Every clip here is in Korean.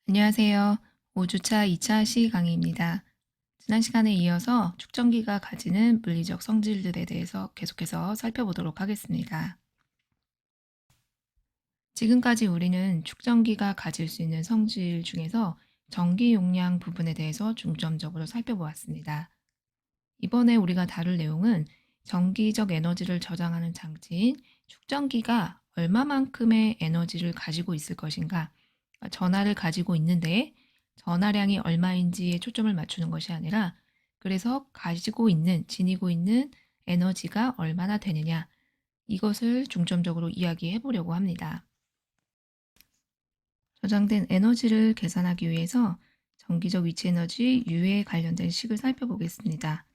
안녕하세요. 5주차 2차 시의 강의입니다. 지난 시간에 이어서 축전기가 가지는 물리적 성질들에 대해서 계속해서 살펴보도록 하겠습니다. 지금까지 우리는 축전기가 가질 수 있는 성질 중에서 전기 용량 부분에 대해서 중점적으로 살펴보았습니다. 이번에 우리가 다룰 내용은 전기적 에너지를 저장하는 장치인 축전기가 얼마만큼의 에너지를 가지고 있을 것인가, 전하를 가지고 있는데 전하량이 얼마인지에 초점을 맞추는 것이 아니라 그래서 가지고 있는, 지니고 있는 에너지가 얼마나 되느냐, 이것을 중점적으로 이야기해 보려고 합니다. 저장된 에너지를 계산하기 위해서 전기적 위치 에너지 U에 관련된 식을 살펴보겠습니다.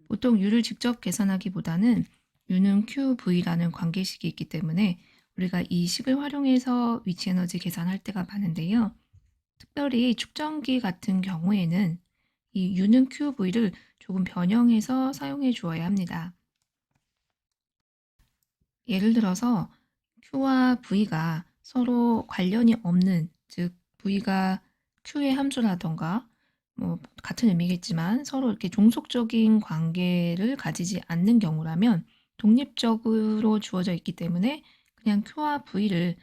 보통 U를 직접 계산하기보다는 U는 QV라는 관계식이 있기 때문에 우리가 이 식을 활용해서 위치 에너지 계산할 때가 많은데요. 특별히 축전기 같은 경우에는 이 U는 QV를 조금 변형해서 사용해 주어야 합니다. 예를 들어서 Q와 V가 서로 관련이 없는, 즉 V가 Q의 함수라던가 뭐 같은 의미겠지만 서로 이렇게 종속적인 관계를 가지지 않는 경우라면 독립적으로 주어져 있기 때문에 그냥 Q와 V를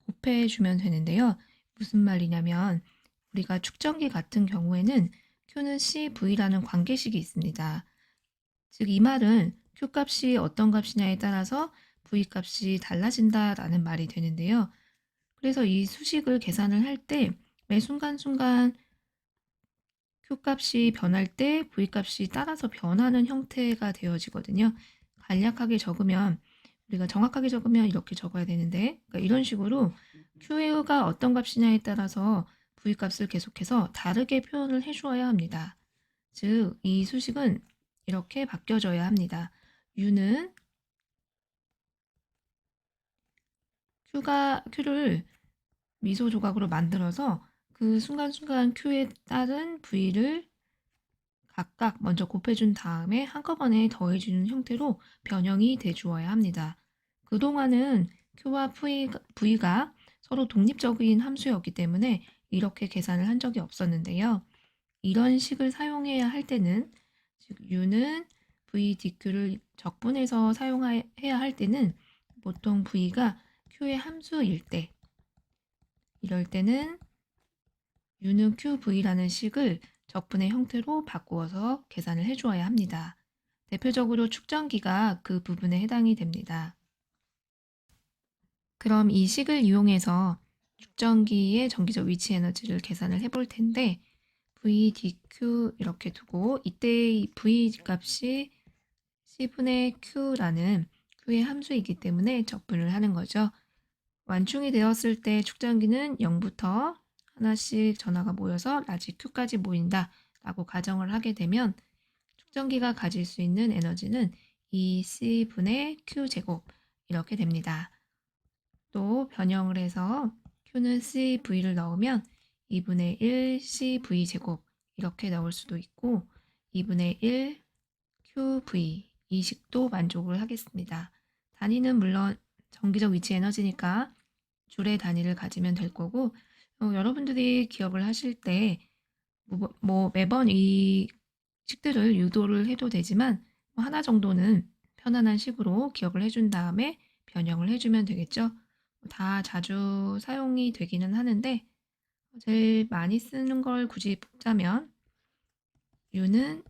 곱해 주면 되는데요. 무슨 말이냐면 우리가 축전기 같은 경우에는 Q는 CV라는 관계식이 있습니다. 즉 이 말은 Q 값이 어떤 값이냐에 따라서 V 값이 달라진다라는 말이 되는데요. 그래서 이 수식을 계산을 할 때 매 순간순간 Q 값이 변할 때 V 값이 따라서 변하는 형태가 되어지거든요. 간략하게 적으면 우리가 정확하게 적으면 이렇게 적어야 되는데, 그러니까 이런 식으로 Q가 어떤 값이냐에 따라서 V 값을 계속해서 다르게 표현을 해 주어야 합니다. 즉 이 수식은 이렇게 바뀌어져야 합니다. U는 Q를 미소 조각으로 만들어서 그 순간순간 Q에 따른 V를 각각 먼저 곱해준 다음에 한꺼번에 더해주는 형태로 변형이 돼 주어야 합니다. 그동안은 Q와 V가 서로 독립적인 함수였기 때문에 이렇게 계산을 한 적이 없었는데요. 이런 식을 사용해야 할 때는, 즉 U는 V, DQ를 적분해서 사용해야 할 때는 보통 V가 Q의 함수일 때, 이럴 때는 U는 QV라는 식을 적분의 형태로 바꾸어서 계산을 해 주어야 합니다. 대표적으로 축전기가 그 부분에 해당이 됩니다. 그럼 이 식을 이용해서 축전기의 전기적 위치 에너지를 계산을 해볼 텐데 V, dq 이렇게 두고 이때 V 값이 C분의 Q라는 Q의 함수이기 때문에 적분을 하는 거죠. 완충이 되었을 때 축전기는 0부터 하나씩 전하가 모여서 라지 Q까지 모인다 라고 가정을 하게 되면 축전기가 가질 수 있는 에너지는 2C분의 Q제곱 이렇게 됩니다. 또 변형을 해서 Q는 CV를 넣으면 2분의 1 CV제곱 이렇게 넣을 수도 있고 2분의 1 QV 이 식도 만족을 하겠습니다. 단위는 물론 전기적 위치 에너지니까 줄의 단위를 가지면 될 거고 여러분들이 기억을 하실 때 뭐 매번 이 식들을 유도를 해도 되지만 뭐 하나 정도는 편안한 식으로 기억을 해준 다음에 변형을 해주면 되겠죠. 다 자주 사용이 되기는 하는데 제일 많이 쓰는 걸 굳이 뽑자면 U는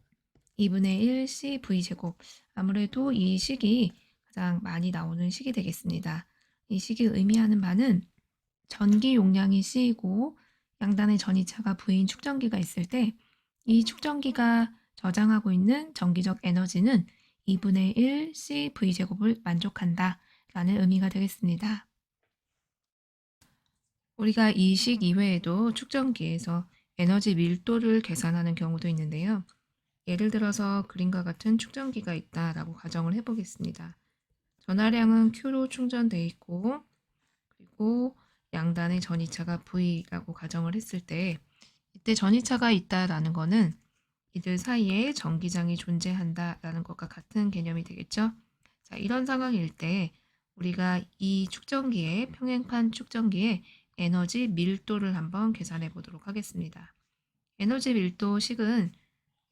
2분의 1 CV제곱, 아무래도 이 식이 가장 많이 나오는 식이 되겠습니다. 이 식이 의미하는 바는 전기 용량이 C이고 양단의 전이차가 V인 축전기가 있을 때 이 축전기가 저장하고 있는 전기적 에너지는 2분의 1 CV제곱을 만족한다 라는 의미가 되겠습니다. 우리가 이 식 이외에도 축전기에서 에너지 밀도를 계산하는 경우도 있는데요. 예를 들어서 그림과 같은 축전기가 있다라고 가정을 해보겠습니다. 전하량은 Q로 충전되어 있고 그리고 양단의 전이차가 V라고 가정을 했을 때 이때 전이차가 있다라는 거는 이들 사이에 전기장이 존재한다라는 것과 같은 개념이 되겠죠. 자, 이런 상황일 때 우리가 이 축전기에 평행판 축전기에 에너지 밀도를 한번 계산해 보도록 하겠습니다. 에너지 밀도 식은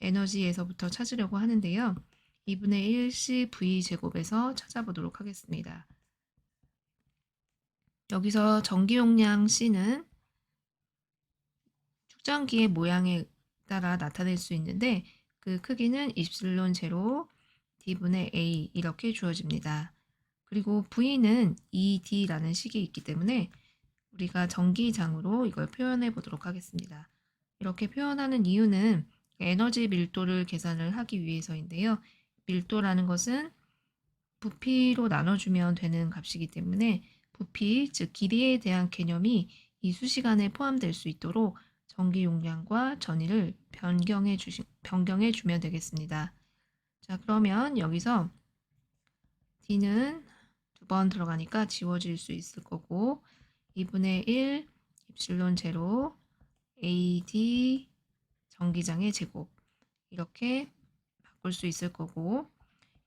에너지에서부터 찾으려고 하는데요. 2분의 1C V제곱에서 찾아보도록 하겠습니다. 여기서 전기 용량 C는 축전기의 모양에 따라 나타낼 수 있는데 그 크기는 입실론 제로 D분의 A 이렇게 주어집니다. 그리고 V는 ED라는 식이 있기 때문에 우리가 전기장으로 이걸 표현해 보도록 하겠습니다. 이렇게 표현하는 이유는 에너지 밀도를 계산을 하기 위해서인데요. 밀도라는 것은 부피로 나눠주면 되는 값이기 때문에 부피, 즉 길이에 대한 개념이 이 수식안에 포함될 수 있도록 전기 용량과 전위를 변경해 주면 되겠습니다. 자, 그러면 여기서 D는 두 번 들어가니까 지워질 수 있을 거고 2분의 1 입실론 제로 AD 전기장의 제곱 이렇게 바꿀 수 있을 거고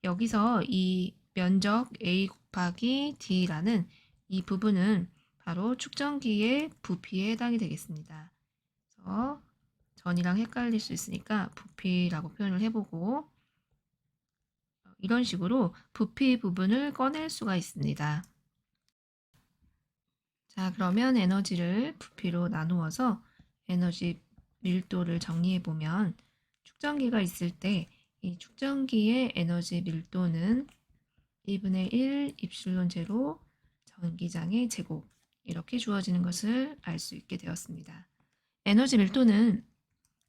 여기서 이 면적 A 곱하기 D라는 이 부분은 바로 축전기의 부피에 해당이 되겠습니다. 그래서 전이랑 헷갈릴 수 있으니까 부피라고 표현을 해보고 이런 식으로 부피 부분을 꺼낼 수가 있습니다. 자, 그러면 에너지를 부피로 나누어서 에너지 밀도를 정리해 보면 축전기가 있을 때 이 축전기의 에너지 밀도는 2분의 1 입실론 제로 전기장의 제곱 이렇게 주어지는 것을 알 수 있게 되었습니다. 에너지 밀도는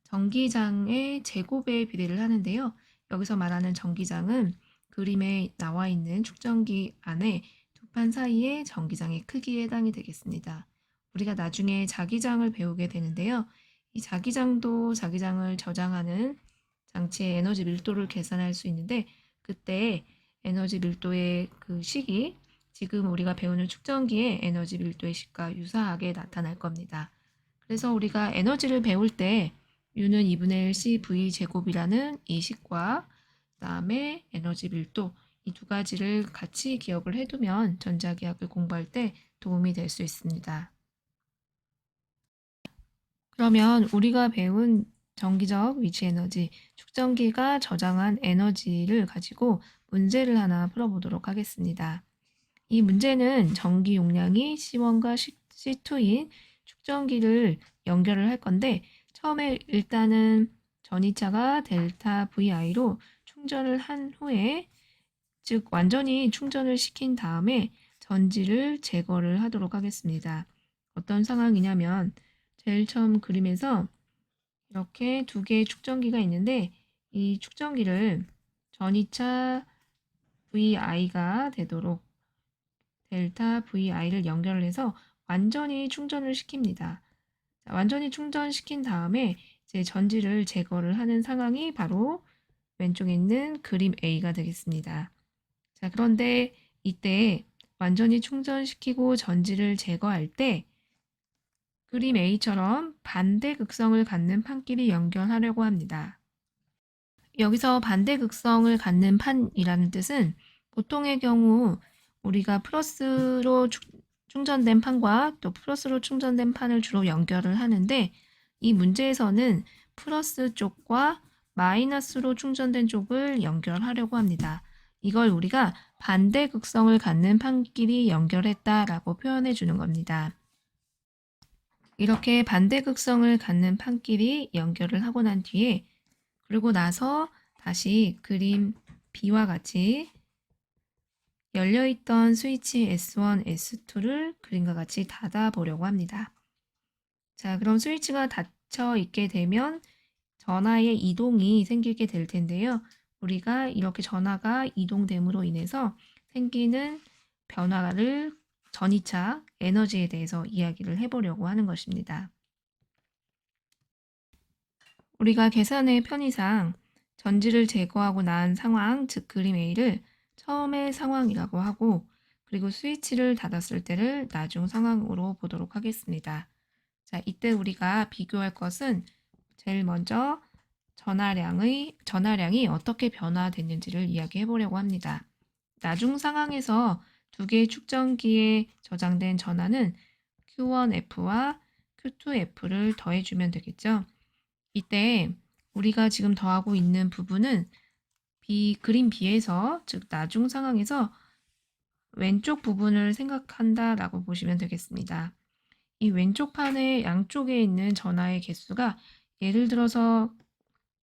전기장의 제곱에 비례를 하는데요. 여기서 말하는 전기장은 그림에 나와 있는 축전기 안에 두 판 사이의 전기장의 크기에 해당이 되겠습니다. 우리가 나중에 자기장을 배우게 되는데요. 이 자기장도 자기장을 저장하는 장치의 에너지 밀도를 계산할 수 있는데 그때 에너지 밀도의 그 식이 지금 우리가 배우는 축전기의 에너지 밀도의 식과 유사하게 나타날 겁니다. 그래서 우리가 에너지를 배울 때 U는 2분의 1 CV 제곱이라는 이 식과 그다음에 에너지 밀도 이 두 가지를 같이 기억을 해두면 전자기학을 공부할 때 도움이 될 수 있습니다. 그러면 우리가 배운 정기적 위치 에너지, 축전기가 저장한 에너지를 가지고 문제를 하나 풀어보도록 하겠습니다. 이 문제는 전기 용량이 C1과 C2인 축전기를 연결을 할 건데 처음에 일단은 전이차가 델타 VI로 충전을 한 후에 즉 완전히 충전을 시킨 다음에 전지를 제거를 하도록 하겠습니다. 어떤 상황이냐면 제일 처음 그림에서 이렇게 두 개의 축전기가 있는데 이 축전기를 전이차 VI가 되도록 델타 VI를 연결을 해서 완전히 충전을 시킵니다. 자, 완전히 충전시킨 다음에 이제 전지를 제거를 하는 상황이 바로 왼쪽에 있는 그림 A가 되겠습니다. 자, 그런데 이때 완전히 충전시키고 전지를 제거할 때 그림 A처럼 반대 극성을 갖는 판끼리 연결하려고 합니다. 여기서 반대 극성을 갖는 판이라는 뜻은 보통의 경우 우리가 플러스로 충전된 판과 또 플러스로 충전된 판을 주로 연결을 하는데 이 문제에서는 플러스 쪽과 마이너스로 충전된 쪽을 연결하려고 합니다. 이걸 우리가 반대 극성을 갖는 판끼리 연결했다라고 표현해 주는 겁니다. 이렇게 반대 극성을 갖는 판끼리 연결을 하고 난 뒤에 그리고 나서 다시 그림 B와 같이 열려있던 스위치 S1, S2를 그림과 같이 닫아 보려고 합니다. 자, 그럼 스위치가 닫혀 있게 되면 전하의 이동이 생기게 될 텐데요. 우리가 이렇게 전하가 이동됨으로 인해서 생기는 변화를 전이차 에너지에 대해서 이야기를 해보려고 하는 것입니다. 우리가 계산의 편의상 전지를 제거하고 난 상황, 즉 그림 A를 처음의 상황이라고 하고 그리고 스위치를 닫았을 때를 나중 상황으로 보도록 하겠습니다. 자, 이때 우리가 비교할 것은 제일 먼저 전하량이 어떻게 변화됐는지를 이야기해 보려고 합니다. 나중 상황에서 두 개의 축전기에 저장된 전하는 Q1F와 Q2F를 더해주면 되겠죠. 이때 우리가 지금 더하고 있는 부분은 그림 B에서, 즉 나중 상황에서 왼쪽 부분을 생각한다라고 보시면 되겠습니다. 이 왼쪽 판의 양쪽에 있는 전화의 개수가 예를 들어서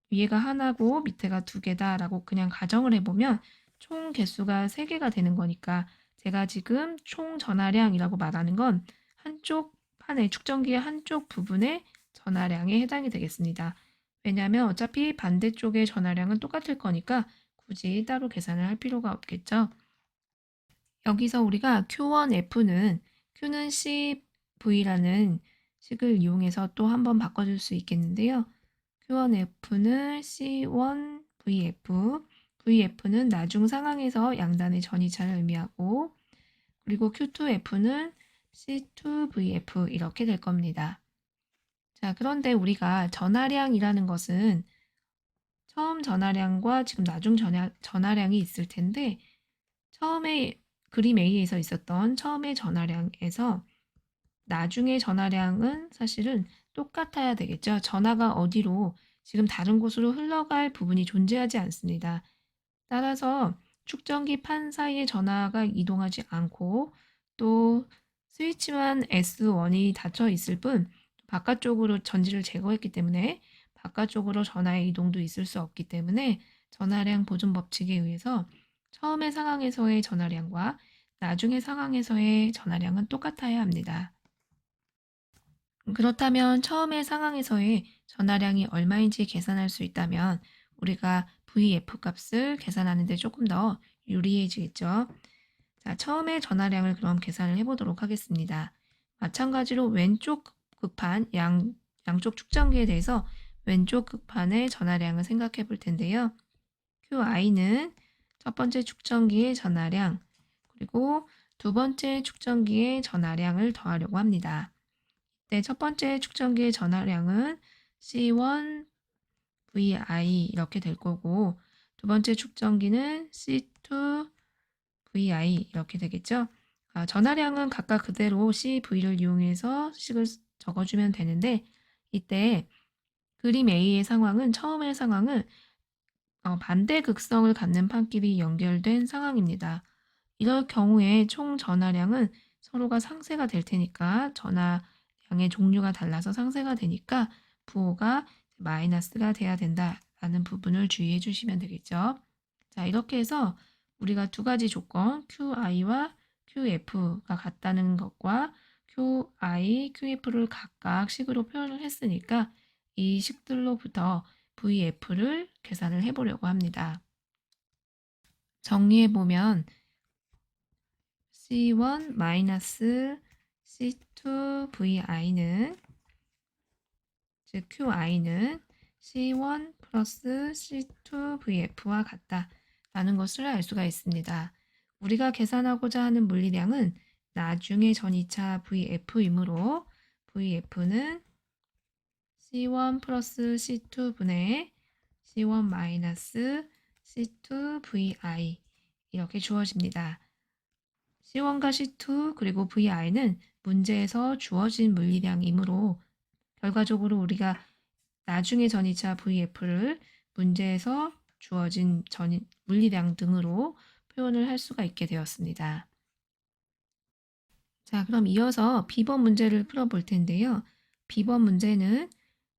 위에가 하나고 밑에가 두 개다라고 그냥 가정을 해보면 총 개수가 3개가 되는 거니까 제가 지금 총 전화량이라고 말하는 건 한쪽 판의 축전기의 한쪽 부분의 전화량에 해당이 되겠습니다. 왜냐하면 어차피 반대쪽의 전화량은 똑같을 거니까 굳이 따로 계산을 할 필요가 없겠죠. 여기서 우리가 Q1F는 Q는 CV라는 식을 이용해서 또 한번 바꿔줄 수 있겠는데요. Q1F는 C1VF, VF는 나중 상황에서 양단의 전이차를 의미하고, 그리고 Q2F는 C2VF 이렇게 될 겁니다. 자, 그런데 우리가 전하량이라는 것은 처음 전하량과 지금 나중 전하량이 있을 텐데, 처음에 그림 A에서 있었던 처음의 전하량에서 나중에 전하량은 사실은 똑같아야 되겠죠. 전하가 어디로 지금 다른 곳으로 흘러갈 부분이 존재하지 않습니다. 따라서 축전기 판 사이의 전하가 이동하지 않고 또 스위치만 S1이 닫혀 있을 뿐 바깥쪽으로 전지를 제거했기 때문에 바깥쪽으로 전하의 이동도 있을 수 없기 때문에 전하량 보존 법칙에 의해서 처음의 상황에서의 전하량과 나중의 상황에서의 전하량은 똑같아야 합니다. 그렇다면 처음의 상황에서의 전하량이 얼마인지 계산할 수 있다면 우리가 VF 값을 계산하는데 조금 더 유리해지겠죠. 자, 처음에 전하량을 그럼 계산을 해보도록 하겠습니다. 마찬가지로 왼쪽 극판, 양쪽 축전기에 대해서 왼쪽 극판의 전하량을 생각해 볼 텐데요. QI는 첫 번째 축전기의 전하량, 그리고 두 번째 축전기의 전하량을 더하려고 합니다. 네, 첫 번째 축전기의 전하량은 C1VI 이렇게 될 거고 두 번째 축전기는 C2VI 이렇게 되겠죠. 전하량은 각각 그대로 CV를 이용해서 식을 적어주면 되는데 이때 그림 A의 상황은 처음의 상황은 반대 극성을 갖는 판끼리 연결된 상황입니다. 이럴 경우에 총 전하량은 서로가 상쇄가 될 테니까 전하량의 종류가 달라서 상쇄가 되니까 부호가 마이너스가 돼야 된다라는 부분을 주의해 주시면 되겠죠. 자, 이렇게 해서 우리가 두 가지 조건 QI와 QF가 같다는 것과 QI, QF를 각각 식으로 표현을 했으니까 이 식들로부터 VF를 계산을 해보려고 합니다. 정리해보면 C1-C2VI는 즉 QI는 C1 플러스 C2VF와 같다라는 것을 알 수가 있습니다. 우리가 계산하고자 하는 물리량은 나중에 전이차 VF이므로 VF는 C1 플러스 C2분의 C1 마이너스 C2VI 이렇게 주어집니다. C1과 C2 그리고 VI는 문제에서 주어진 물리량이므로 결과적으로 우리가 나중에 전이차 VF를 문제에서 주어진 물리량 등으로 표현을 할 수가 있게 되었습니다. 자, 그럼 이어서 B번 문제를 풀어볼 텐데요. B번 문제는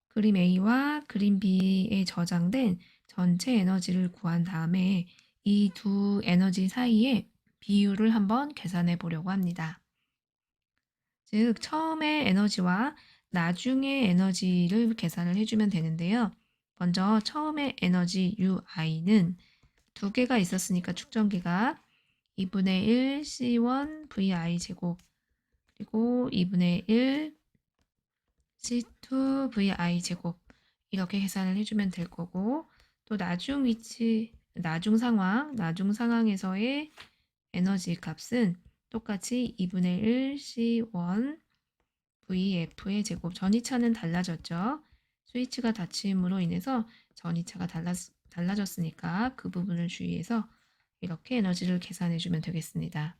그림 A와 그림 B에 저장된 전체 에너지를 구한 다음에 이 두 에너지 사이의 비율을 한번 계산해 보려고 합니다. 즉, 처음의 에너지와 나중의 에너지를 계산을 해주면 되는데요. 먼저 처음의 에너지 UI는 두 개가 있었으니까 축전기가 2분의 1 C1 VI 제곱 그리고 2분의 1 C2 VI 제곱 이렇게 계산을 해주면 될 거고 또 나중 위치, 나중 상황에서의 에너지 값은 똑같이 2분의 1 C1 VF의 제곱 전이차는 달라졌죠. 스위치가 닫힘으로 인해서 전이차가 달라졌으니까 그 부분을 주의해서 이렇게 에너지를 계산해 주면 되겠습니다.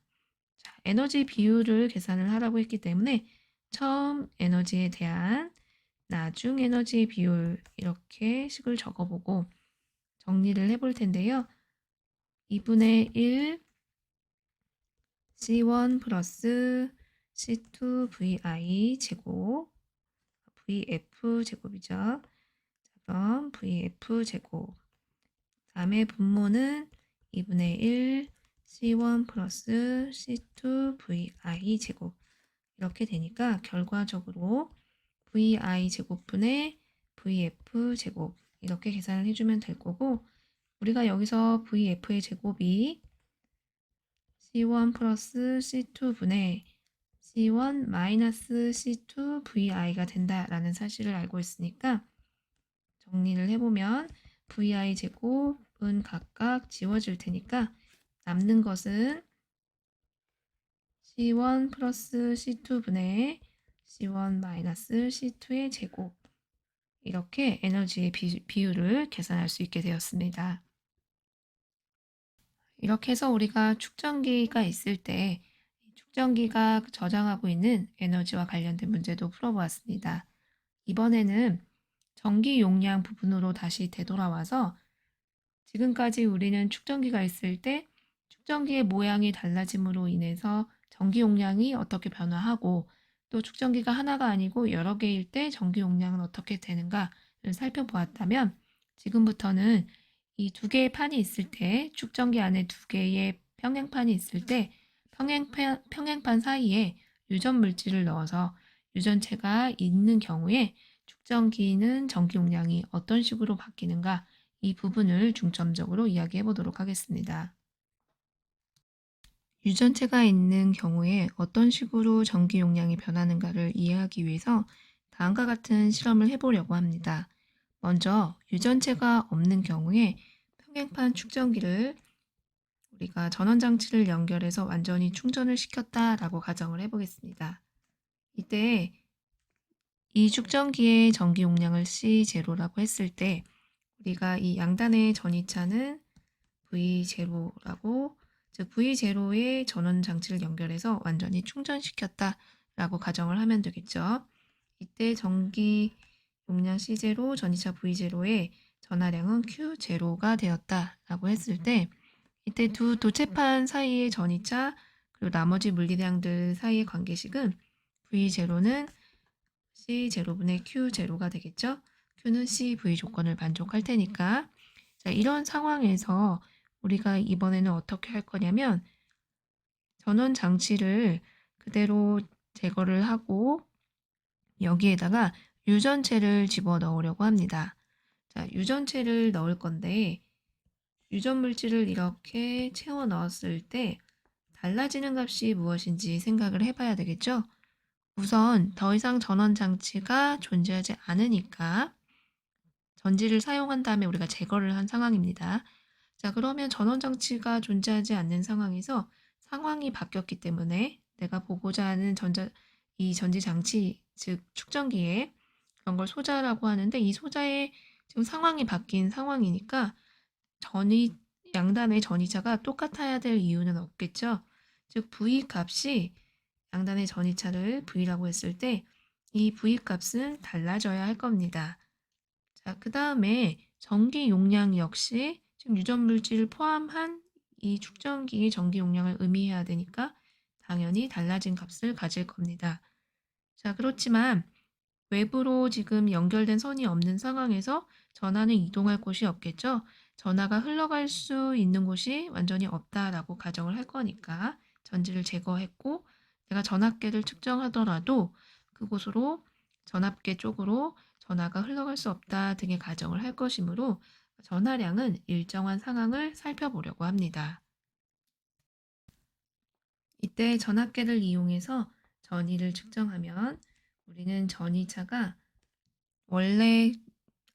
자, 에너지 비율을 계산을 하라고 했기 때문에 처음 에너지에 대한 나중 에너지 비율 이렇게 식을 적어보고 정리를 해볼 텐데요. 2분의 1 C1 플러스 C2 VI 제곱 VF 제곱이죠. 그럼 VF 제곱 다음에 분모는 2분의 1 C1 플러스 C2 VI 제곱 이렇게 되니까 결과적으로 VI 제곱분의 VF 제곱 이렇게 계산을 해주면 될 거고 우리가 여기서 VF의 제곱이 C1 플러스 C2분의 C1 마이너스 C2 VI가 된다라는 사실을 알고 있으니까 정리를 해보면 VI 제곱은 각각 지워질 테니까 남는 것은 C1 플러스 C2분의 C1 마이너스 C2의 제곱 이렇게 에너지의 비율을 계산할 수 있게 되었습니다. 이렇게 해서 우리가 축전기가 있을 때 축전기가 저장하고 있는 에너지와 관련된 문제도 풀어보았습니다. 이번에는 전기 용량 부분으로 다시 되돌아와서 지금까지 우리는 축전기가 있을 때 축전기의 모양이 달라짐으로 인해서 전기 용량이 어떻게 변화하고 또 축전기가 하나가 아니고 여러 개일 때 전기 용량은 어떻게 되는가를 살펴보았다면 지금부터는 이 두 개의 판이 있을 때 축전기 안에 두 개의 평행판이 있을 때 평행판 사이에 유전 물질을 넣어서 유전체가 있는 경우에 축전기는 전기 용량이 어떤 식으로 바뀌는가 이 부분을 중점적으로 이야기해 보도록 하겠습니다. 유전체가 있는 경우에 어떤 식으로 전기 용량이 변하는가를 이해하기 위해서 다음과 같은 실험을 해보려고 합니다. 먼저 유전체가 없는 경우에 평행판 축전기를 우리가 전원장치를 연결해서 완전히 충전을 시켰다라고 가정을 해보겠습니다. 이때 이 축전기의 전기 용량을 C0라고 했을 때 우리가 이 양단의 전이차는 V0라고 즉 V0에 전원 장치를 연결해서 완전히 충전시켰다라고 가정을 하면 되겠죠. 이때 전기 용량 C0, 전이차 V0의 전하량은 Q0가 되었다라고 했을 때 이때 두 도체판 사이의 전이차 그리고 나머지 물리량들 사이의 관계식은 V0는 C0분의 Q0가 되겠죠. Q는 CV 조건을 만족할 테니까 자, 이런 상황에서 우리가 이번에는 어떻게 할 거냐면 전원 장치를 그대로 제거를 하고 여기에다가 유전체를 집어 넣으려고 합니다. 자, 유전체를 넣을 건데 유전 물질을 이렇게 채워 넣었을 때 달라지는 값이 무엇인지 생각을 해봐야 되겠죠? 우선 더 이상 전원 장치가 존재하지 않으니까 전지를 사용한 다음에 우리가 제거를 한 상황입니다. 자, 그러면 전원 장치가 존재하지 않는 상황에서 상황이 바뀌었기 때문에 내가 보고자 하는 이 전지 장치, 즉 축전기에 그런 걸 소자라고 하는데 이 소자의 지금 상황이 바뀐 상황이니까 양단의 전이차가 똑같아야 될 이유는 없겠죠. 즉 V 값이 양단의 전이차를 V라고 했을 때 이 V 값은 달라져야 할 겁니다. 자, 그 다음에 전기 용량 역시 지금 유전 물질을 포함한 이 축전기의 전기 용량을 의미해야 되니까 당연히 달라진 값을 가질 겁니다. 자, 그렇지만 외부로 지금 연결된 선이 없는 상황에서 전하는 이동할 곳이 없겠죠. 전하가 흘러갈 수 있는 곳이 완전히 없다라고 가정을 할 거니까 전지를 제거했고 내가 전압계를 측정하더라도 그곳으로 전압계 쪽으로 전하가 흘러갈 수 없다 등의 가정을 할 것이므로 전하량은 일정한 상황을 살펴보려고 합니다. 이때 전압계를 이용해서 전위를 측정하면 우리는 전이차가 원래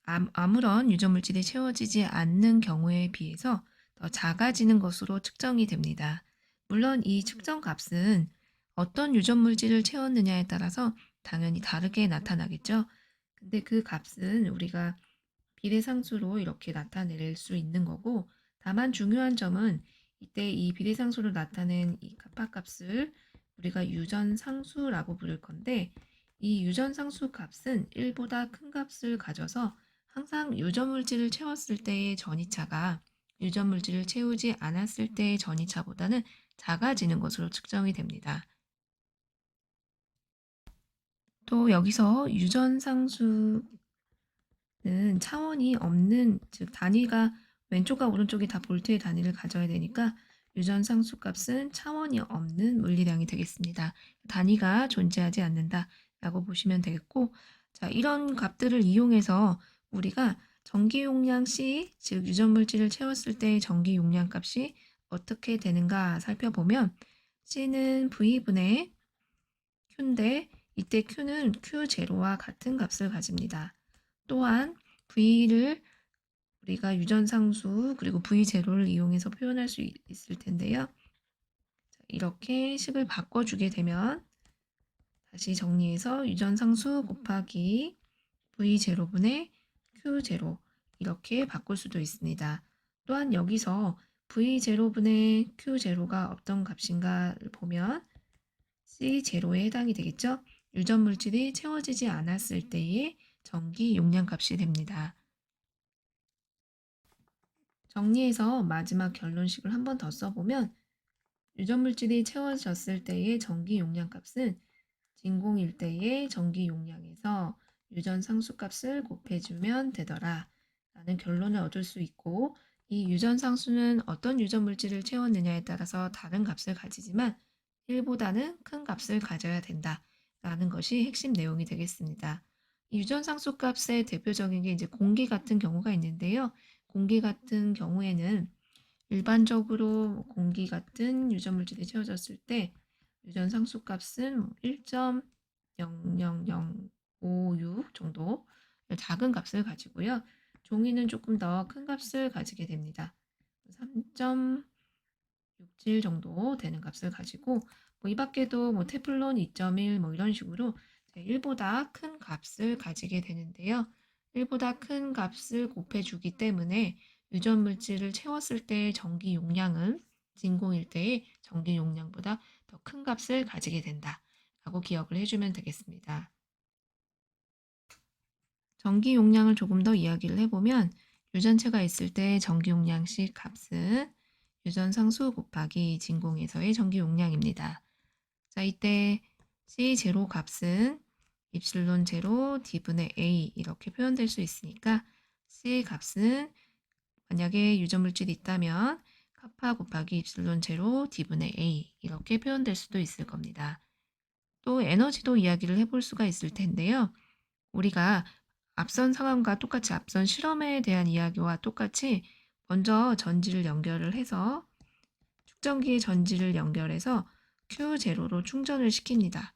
아무런 유전물질이 채워지지 않는 경우에 비해서 더 작아지는 것으로 측정이 됩니다. 물론 이 측정 값은 어떤 유전물질을 채웠느냐에 따라서 당연히 다르게 나타나겠죠. 근데 그 값은 우리가 비례상수로 이렇게 나타낼 수 있는 거고 다만 중요한 점은 이때 이 비례상수로 나타낸 이 kappa 값을 우리가 유전상수라고 부를 건데 이 유전상수 값은 1보다 큰 값을 가져서 항상 유전물질을 채웠을 때의 전이차가 유전물질을 채우지 않았을 때의 전이차보다는 작아지는 것으로 측정이 됩니다. 또 여기서 유전상수는 차원이 없는, 즉 단위가 왼쪽과 오른쪽이 다 볼트의 단위를 가져야 되니까 유전상수 값은 차원이 없는 물리량이 되겠습니다. 단위가 존재하지 않는다라고 보시면 되겠고, 자, 이런 값들을 이용해서 우리가 전기 용량 C, 즉 유전물질을 채웠을 때의 전기 용량 값이 어떻게 되는가 살펴보면, C는 V분의 Q인데 이때 Q는 Q0와 같은 값을 가집니다. 또한 V를 우리가 유전상수 그리고 V0를 이용해서 표현할 수 있을 텐데요. 이렇게 식을 바꿔주게 되면 다시 정리해서 유전상수 곱하기 V0분의 Q0 이렇게 바꿀 수도 있습니다. 또한 여기서 V0분의 Q0가 어떤 값인가를 보면 C0에 해당이 되겠죠? 유전물질이 채워지지 않았을 때의 전기 용량 값이 됩니다. 정리해서 마지막 결론식을 한 번 더 써보면 유전물질이 채워졌을 때의 전기 용량 값은 진공일 때의 전기 용량에서 유전 상수값을 곱해주면 되더라 라는 결론을 얻을 수 있고, 이 유전 상수는 어떤 유전 물질을 채웠느냐에 따라서 다른 값을 가지지만 1보다는 큰 값을 가져야 된다 라는 것이 핵심 내용이 되겠습니다. 이 유전 상수 값의 대표적인 게 이제 공기 같은 경우가 있는데요. 공기 같은 경우에는 일반적으로 공기 같은 유전 물질이 채워졌을 때 유전 상수 값은 1.00056 정도 작은 값을 가지고요. 종이는 조금 더 큰 값을 가지게 됩니다. 3.67 정도 되는 값을 가지고 이 밖에도 테플론 2.1 이런 식으로 1보다 큰 값을 가지게 되는데요. 1보다 큰 값을 곱해주기 때문에 유전 물질을 채웠을 때의 전기 용량은 진공일 때의 전기 용량보다 더 큰 값을 가지게 된다라고 기억을 해주면 되겠습니다. 전기 용량을 조금 더 이야기를 해보면 유전체가 있을 때 전기 용량식 값은 유전 상수 곱하기 진공에서의 전기 용량입니다. 자, 이때 C0 값은 입실론 제로 D분의 A 이렇게 표현될 수 있으니까 C 값은 만약에 유전물질이 있다면 카파 곱하기 입실론 제로 D분의 A 이렇게 표현될 수도 있을 겁니다. 또 에너지도 이야기를 해볼 수가 있을 텐데요. 우리가 앞선 상황과 똑같이 앞선 실험에 대한 이야기와 똑같이 먼저 전지를 연결을 해서 축전기의 전지를 연결해서 Q0로 충전을 시킵니다.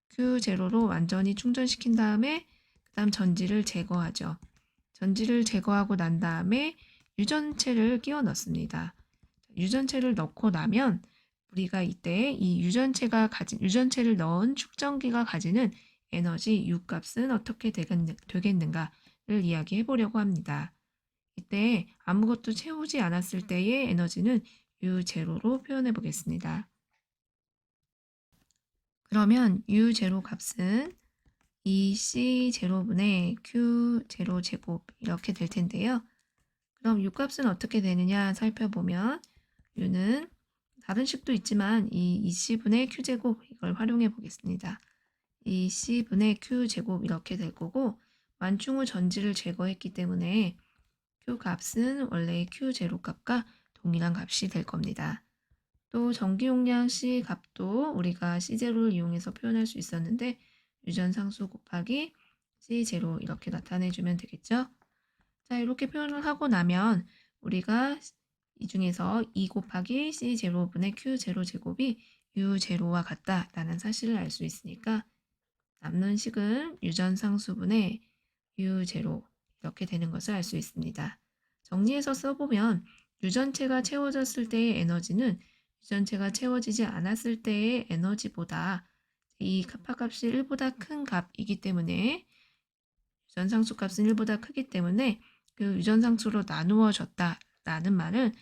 Q0로 완전히 충전시킨 다음에 그 다음 전지를 제거하죠. 전지를 제거하고 난 다음에 유전체를 끼워 넣습니다. 유전체를 넣고 나면 우리가 이때 이 유전체를 넣은 축전기가 가지는 에너지 U 값은 어떻게 되겠는가를 이야기해 보려고 합니다. 이때 아무것도 채우지 않았을 때의 에너지는 U0로 표현해 보겠습니다. 그러면 U0 값은 2C0분의 Q0 제곱 이렇게 될 텐데요. 그럼 U 값은 어떻게 되느냐 살펴보면 U는 다른 식도 있지만 이 2C분의 Q제곱 이걸 활용해 보겠습니다. 2C분의 Q제곱 이렇게 될 거고 완충 후 전지를 제거했기 때문에 Q 값은 원래 Q0 값과 동일한 값이 될 겁니다. 또 전기 용량 C 값도 우리가 C0를 이용해서 표현할 수 있었는데 유전상수 곱하기 C0 이렇게 나타내주면 되겠죠. 자, 이렇게 표현을 하고 나면 우리가 이 중에서 2 곱하기 C0분의 Q0 제곱이 U0와 같다라는 사실을 알 수 있으니까 남는 식은 유전상수분의 U0 이렇게 되는 것을 알 수 있습니다. 정리해서 써보면 유전체가 채워졌을 때의 에너지는 유전체가 채워지지 않았을 때의 에너지보다 이 카파값이 1보다 큰 값이기 때문에 유전상수 값은 1보다 크기 때문에 그 유전상수로 나누어졌다라는 말은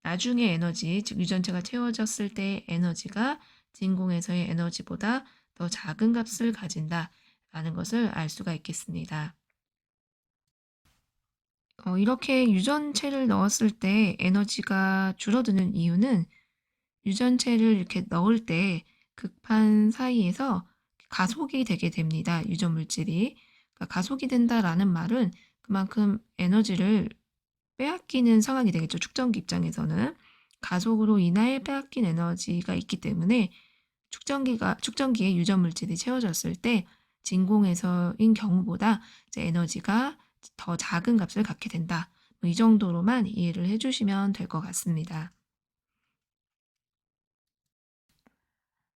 나중에 에너지, 즉 유전체가 채워졌을 때의 에너지가 진공에서의 에너지보다 더 작은 값을 가진다 라는 것을 알 수가 있겠습니다. 이렇게 유전체를 넣었을 때 에너지가 줄어드는 이유는 유전체를 이렇게 넣을 때 극판 사이에서 가속이 되게 됩니다. 유전 물질이. 그러니까 가속이 된다라는 말은 그만큼 에너지를 빼앗기는 상황이 되겠죠. 축전기 입장에서는. 가속으로 인하여 빼앗긴 에너지가 있기 때문에 축전기에 유전 물질이 채워졌을 때 진공에서인 경우보다 이제 에너지가 더 작은 값을 갖게 된다. 이 정도로만 이해를 해주시면 될 것 같습니다.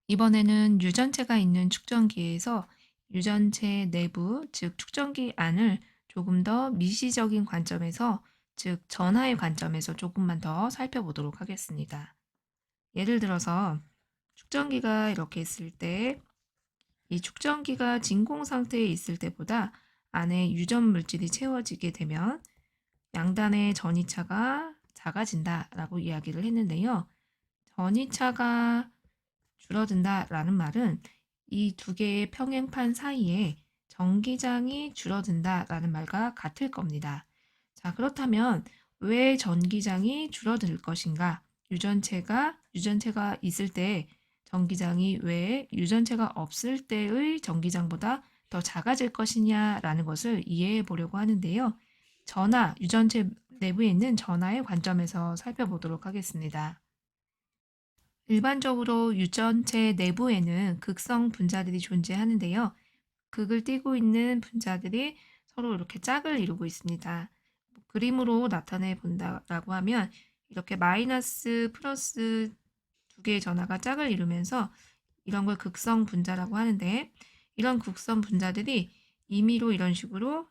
이번에는 유전체가 있는 축전기에서 유전체 내부, 즉 축전기 안을 조금 더 미시적인 관점에서, 즉 전하의 관점에서 조금만 더 살펴보도록 하겠습니다. 예를 들어서 축전기가 이렇게 있을 때, 이 축전기가 진공 상태에 있을 때보다 안에 유전 물질이 채워지게 되면 양단의 전이차가 작아진다라고 이야기를 했는데요. 전이차가 줄어든다라는 말은 이 두 개의 평행판 사이에 전기장이 줄어든다라는 말과 같을 겁니다. 자, 그렇다면 왜 전기장이 줄어들 것인가? 유전체가 있을 때 전기장이 왜 유전체가 없을 때의 전기장보다 더 작아질 것이냐라는 것을 이해해 보려고 하는데요. 유전체 내부에 있는 전하의 관점에서 살펴보도록 하겠습니다. 일반적으로 유전체 내부에는 극성 분자들이 존재하는데요. 극을 띠고 있는 분자들이 서로 이렇게 짝을 이루고 있습니다. 그림으로 나타내 본다라고 하면 이렇게 마이너스 플러스 두 개의 전하가 짝을 이루면서 이런 걸 극성 분자라고 하는데, 이런 극성 분자들이 임의로 이런 식으로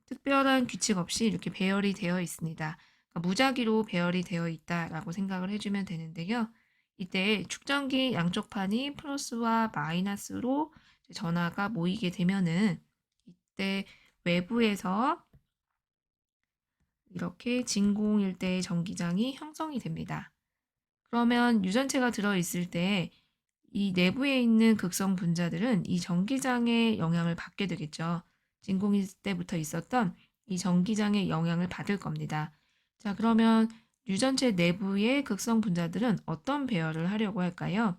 특별한 규칙 없이 이렇게 배열이 되어 있습니다. 그러니까 무작위로 배열이 되어 있다라고 생각을 해주면 되는데요. 이때 축전기 양쪽 판이 플러스와 마이너스로 전하가 모이게 되면은 이때 외부에서 이렇게 진공일대의 전기장이 형성이 됩니다. 그러면 유전체가 들어있을 때 이 내부에 있는 극성 분자들은 이 전기장의 영향을 받게 되겠죠. 진공일대부터 있었던 이 전기장의 영향을 받을 겁니다. 자, 그러면 유전체 내부의 극성 분자들은 어떤 배열을 하려고 할까요?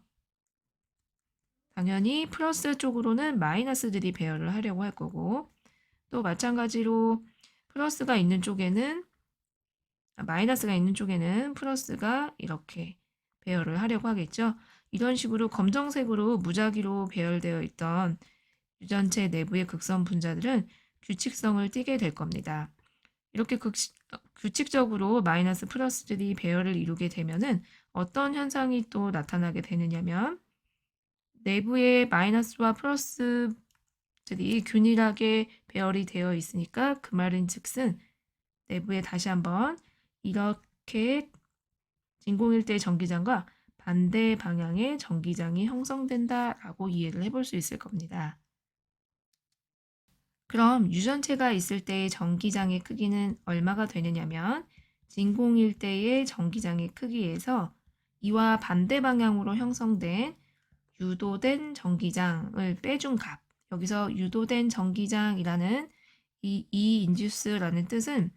당연히 플러스 쪽으로는 마이너스들이 배열을 하려고 할 거고, 또 마찬가지로 플러스가 있는 쪽에는 마이너스가 있는 쪽에는 플러스가 이렇게 배열을 하려고 하겠죠. 이런 식으로 검정색으로 무작위로 배열되어 있던 유전체 내부의 극성 분자들은 규칙성을 띠게 될 겁니다. 이렇게 규칙적으로 마이너스 플러스들이 배열을 이루게 되면은 어떤 현상이 또 나타나게 되느냐면 내부의 마이너스와 플러스들이 균일하게 배열이 되어 있으니까 그 말인 즉슨 내부에 다시 한번 이렇게 진공일대 전기장과 반대 방향의 전기장이 형성된다라고 이해를 해볼 수 있을 겁니다. 그럼 유전체가 있을 때의 전기장의 크기는 얼마가 되느냐면 진공일대의 전기장의 크기에서 이와 반대 방향으로 형성된 유도된 전기장을 빼준 값. 여기서 유도된 전기장이라는 이 인듀스라는 뜻은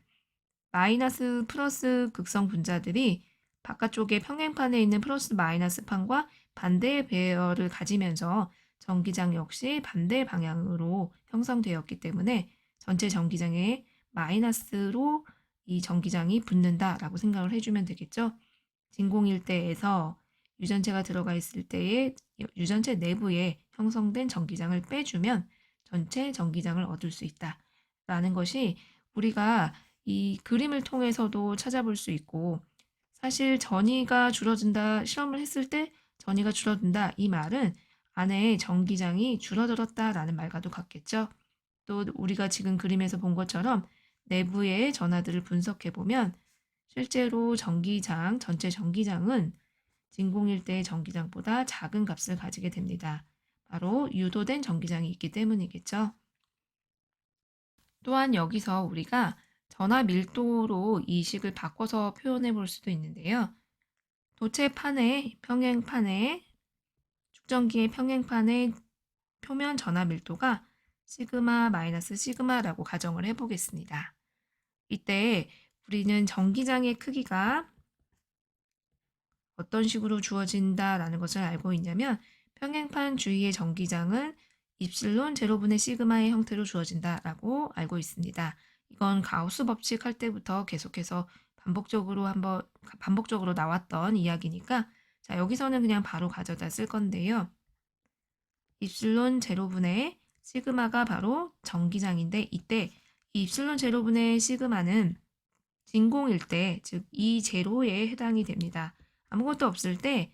마이너스 플러스 극성 분자들이 바깥쪽에 평행판에 있는 플러스 마이너스 판과 반대의 배열을 가지면서 전기장 역시 반대 방향으로 형성되었기 때문에 전체 전기장에 마이너스로 이 전기장이 붙는다라고 생각을 해주면 되겠죠. 진공일대에서 유전체가 들어가 있을 때의 유전체 내부에 형성된 전기장을 빼주면 전체 전기장을 얻을 수 있다라는 것이 우리가 이 그림을 통해서도 찾아볼 수 있고, 사실 전이가 줄어든다, 실험을 했을 때 전이가 줄어든다 이 말은 안에 전기장이 줄어들었다라는 말과도 같겠죠. 또 우리가 지금 그림에서 본 것처럼 내부의 전하들을 분석해 보면 실제로 전체 전기장은 진공일대의 전기장보다 작은 값을 가지게 됩니다. 바로 유도된 전기장이 있기 때문이겠죠. 또한 여기서 우리가 전하 밀도로 이 식을 바꿔서 표현해 볼 수도 있는데요. 도체판의 평행판에 축전기의 평행판의 표면 전하 밀도가 시그마 마이너스 시그마라고 가정을 해보겠습니다. 이때 우리는 전기장의 크기가 어떤 식으로 주어진다라는 것을 알고 있냐면 평행판 주위의 전기장은 입실론 제로분의 시그마의 형태로 주어진다라고 알고 있습니다. 이건 가우스 법칙 할 때부터 계속해서 반복적으로 나왔던 이야기니까 자, 여기서는 그냥 바로 가져다 쓸 건데요. 입실론 제로분의 시그마가 바로 전기장인데 이때 이 입실론 제로분의 시그마는 진공일 때, 즉 이 제로에 해당이 됩니다. 아무것도 없을 때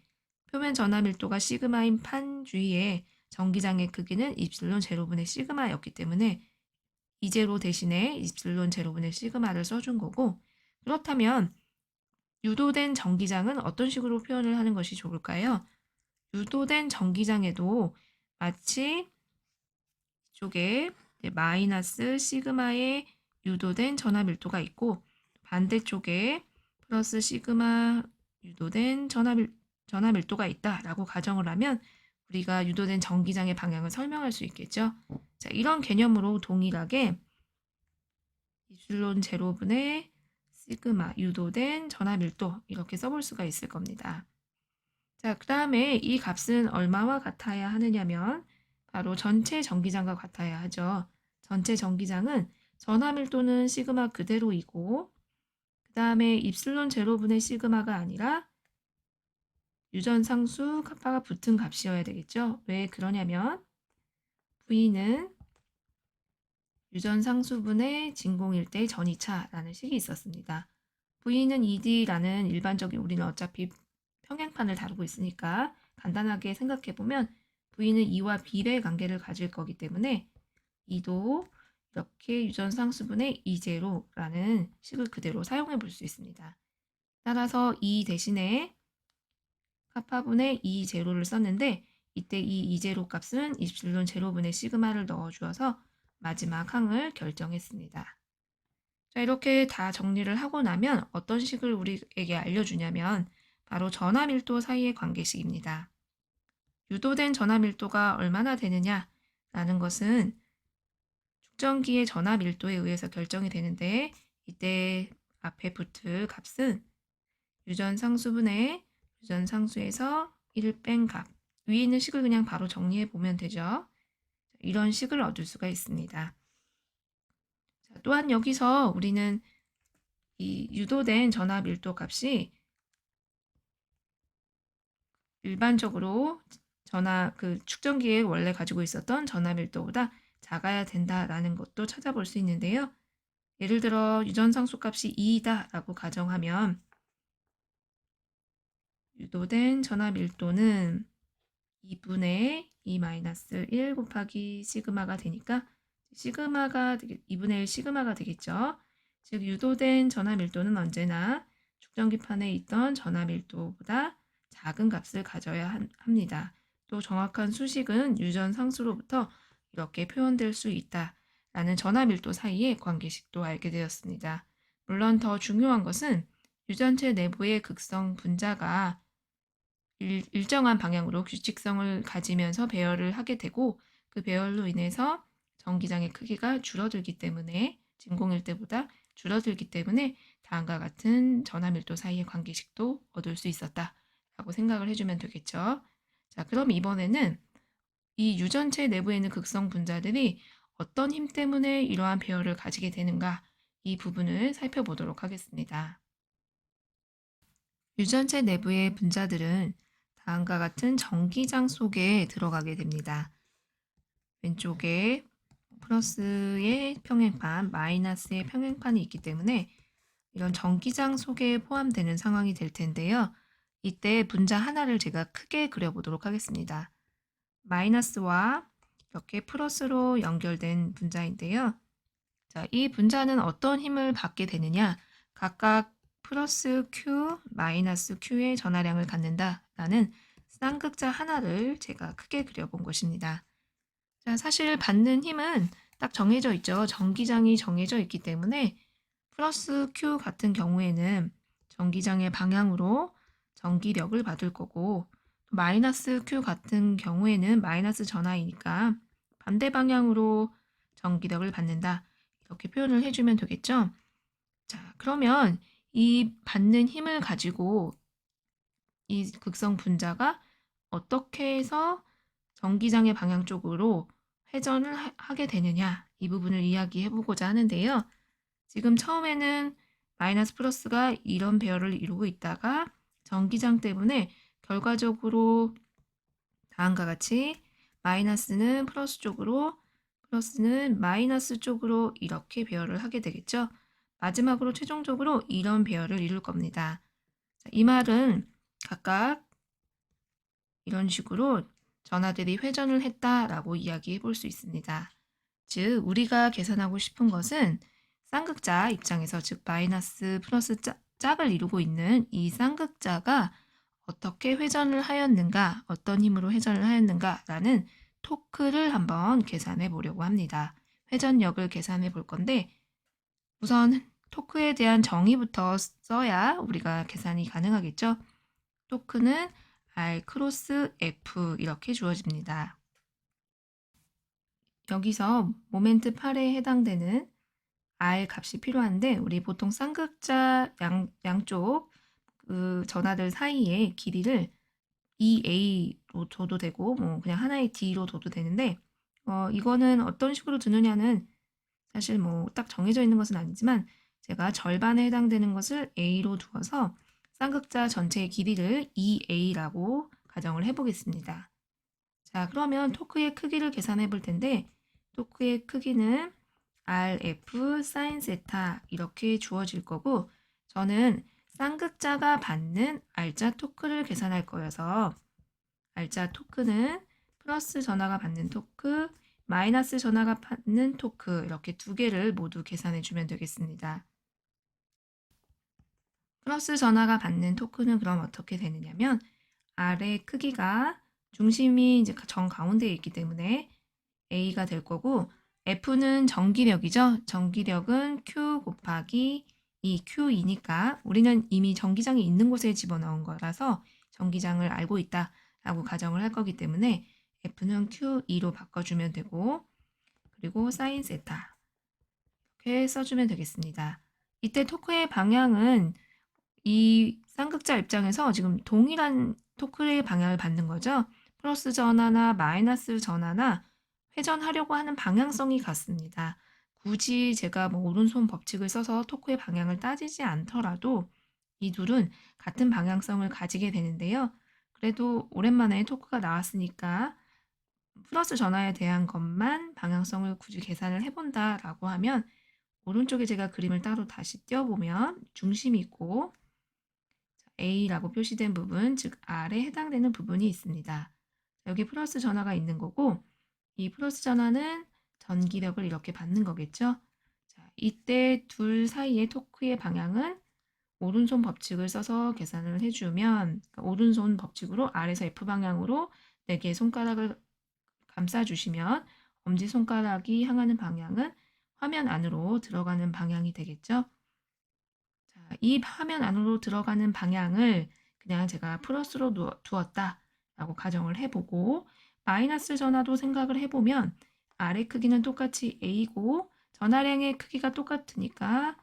표면 전하 밀도가 시그마인 판 주위에 전기장의 크기는 입실론 제로분의 시그마였기 때문에 이 제로 대신에 입실론 제로분의 시그마를 써준 거고, 그렇다면 유도된 전기장은 어떤 식으로 표현을 하는 것이 좋을까요? 유도된 전기장에도 마치 이쪽에 마이너스 시그마의 유도된 전하 밀도가 있고 반대쪽에 플러스 시그마 유도된 전하 밀도가 있다라고 가정을 하면 우리가 유도된 전기장의 방향을 설명할 수 있겠죠. 자, 이런 개념으로 동일하게 입실론 제로분의 시그마 유도된 전하 밀도 이렇게 써볼 수가 있을 겁니다. 자, 그 다음에 이 값은 얼마와 같아야 하느냐면 바로 전체 전기장과 같아야 하죠. 전체 전기장은 전하 밀도는 시그마 그대로이고 그 다음에 입실론 제로분의 시그마가 아니라 유전상수 카파가 붙은 값이어야 되겠죠. 왜 그러냐면 V는 유전상수분의 진공일대 전이차라는 식이 있었습니다. V는 ED라는 일반적인 우리는 어차피 평행판을 다루고 있으니까 간단하게 생각해보면 V는 E와 B의 관계를 가질 거기 때문에 E도 이렇게 유전상수분의 E0라는 식을 그대로 사용해 볼 수 있습니다. 따라서 E 대신에 카파분의 E0를 썼는데 이때 이 E0 값은 입실론 제로분의 시그마를 넣어주어서 마지막 항을 결정했습니다. 자, 이렇게 다 정리를 하고 나면 어떤 식을 우리에게 알려주냐면 바로 전하 밀도 사이의 관계식입니다. 유도된 전하 밀도가 얼마나 되느냐라는 것은 축전기의 전하 밀도에 의해서 결정이 되는데 이때 앞에 붙을 값은 유전상수분의 유전상수에서 1 뺀 값. 위에 있는 식을 그냥 바로 정리해 보면 되죠. 이런 식을 얻을 수가 있습니다. 자, 또한 여기서 우리는 이 유도된 전하 밀도 값이 일반적으로 축전기에 원래 가지고 있었던 전하 밀도보다 작아야 된다라는 것도 찾아볼 수 있는데요. 예를 들어 유전상수 값이 2다라고 가정하면 유도된 전하 밀도는 2분의 2-1 곱하기 시그마가 되니까 2분의 1 시그마가 되겠죠. 즉 유도된 전하 밀도는 언제나 축전기판에 있던 전하 밀도보다 작은 값을 가져야 합니다. 또 정확한 수식은 유전상수로부터 이렇게 표현될 수 있다라는 전하 밀도 사이의 관계식도 알게 되었습니다. 물론 더 중요한 것은 유전체 내부의 극성 분자가 일정한 방향으로 규칙성을 가지면서 배열을 하게 되고 그 배열로 인해서 전기장의 크기가 줄어들기 때문에 진공일 때보다 줄어들기 때문에 다음과 같은 전하 밀도 사이의 관계식도 얻을 수 있었다라고 생각을 해주면 되겠죠. 자, 그럼 이번에는 이 유전체 내부에 있는 극성 분자들이 어떤 힘 때문에 이러한 배열을 가지게 되는가 이 부분을 살펴보도록 하겠습니다. 유전체 내부의 분자들은 다음과 같은 전기장 속에 들어가게 됩니다. 왼쪽에 플러스의 평행판, 마이너스의 평행판이 있기 때문에 이런 전기장 속에 포함되는 상황이 될 텐데요. 이때 분자 하나를 제가 크게 그려보도록 하겠습니다. 마이너스와 이렇게 플러스로 연결된 분자인데요. 자, 이 분자는 어떤 힘을 받게 되느냐? 각각 플러스 Q, 마이너스 Q의 전하량을 갖는다라는 쌍극자 하나를 제가 크게 그려본 것입니다. 자, 사실 받는 힘은 딱 정해져 있죠. 전기장이 정해져 있기 때문에 플러스 Q 같은 경우에는 전기장의 방향으로 전기력을 받을 거고 마이너스 Q 같은 경우에는 마이너스 전하이니까 반대 방향으로 전기력을 받는다. 이렇게 표현을 해주면 되겠죠? 자, 그러면 이 받는 힘을 가지고 이 극성 분자가 어떻게 해서 전기장의 방향 쪽으로 회전을 하게 되느냐, 이 부분을 이야기해 보고자 하는데요. 지금 처음에는 마이너스 플러스가 이런 배열을 이루고 있다가 전기장 때문에 결과적으로 다음과 같이 마이너스는 플러스 쪽으로, 플러스는 마이너스 쪽으로 이렇게 배열을 하게 되겠죠. 마지막으로 최종적으로 이런 배열을 이룰 겁니다. 자, 이 말은 각각 이런 식으로 전하들이 회전을 했다라고 이야기해 볼 수 있습니다. 즉, 우리가 계산하고 싶은 것은 쌍극자 입장에서, 즉 마이너스 플러스 짝을 이루고 있는 이 쌍극자가 어떻게 회전을 하였는가, 어떤 힘으로 회전을 하였는가라는 토크를 한번 계산해 보려고 합니다. 회전력을 계산해 볼 건데, 우선 토크에 대한 정의부터 써야 우리가 계산이 가능하겠죠. 토크는 R 크로스 F 이렇게 주어집니다. 여기서 모멘트 8에 해당되는 R 값이 필요한데, 우리 보통 쌍극자 양쪽 그 전하들 사이의 길이를 2a로 둬도 되고, 뭐 그냥 하나의 d로 둬도 되는데, 이거는 어떤 식으로 두느냐는 사실 뭐 딱 정해져 있는 것은 아니지만, 제가 절반에 해당되는 것을 a로 두어서 쌍극자 전체의 길이를 2a라고 가정을 해보겠습니다. 자, 그러면 토크의 크기를 계산해 볼 텐데, 토크의 크기는 RF sin 세타 이렇게 주어질 거고, 저는 쌍극자가 받는 R자 토크를 계산할 거여서 R자 토크는 플러스 전하가 받는 토크, 마이너스 전하가 받는 토크, 이렇게 두 개를 모두 계산해 주면 되겠습니다. 플러스 전하가 받는 토크는 그럼 어떻게 되느냐면, R의 크기가 중심이 이제 정 가운데에 있기 때문에 A가 될 거고, F는 전기력이죠. 전기력은 Q 곱하기 이 Q2니까 우리는 이미 전기장이 있는 곳에 집어넣은 거라서 전기장을 알고 있다라고 가정을 할 거기 때문에 F는 Q2로 바꿔주면 되고, 그리고 사인 세타 이렇게 써주면 되겠습니다. 이때 토크의 방향은 이 쌍극자 입장에서 지금 동일한 토크의 방향을 받는 거죠. 플러스 전하나 마이너스 전하나 회전하려고 하는 방향성이 같습니다. 굳이 제가 뭐 오른손 법칙을 써서 토크의 방향을 따지지 않더라도 이 둘은 같은 방향성을 가지게 되는데요. 그래도 오랜만에 토크가 나왔으니까 플러스 전하에 대한 것만 방향성을 굳이 계산을 해본다라고 하면, 오른쪽에 제가 그림을 따로 다시 띄워보면 중심이 있고 A라고 표시된 부분, 즉 R에 해당되는 부분이 있습니다. 여기 플러스 전하가 있는 거고, 이 플러스 전하는 전기력을 이렇게 받는 거겠죠. 자, 이때 둘 사이의 토크의 방향은 오른손 법칙을 써서 계산을 해주면, 그러니까 오른손 법칙으로 R에서 F 방향으로 4개의 손가락을 감싸주시면 엄지손가락이 향하는 방향은 화면 안으로 들어가는 방향이 되겠죠. 자, 이 화면 안으로 들어가는 방향을 그냥 제가 플러스로 두었다라고 가정을 해보고, 마이너스 전하도 생각을 해보면 R의 크기는 똑같이 A고 전하량의 크기가 똑같으니까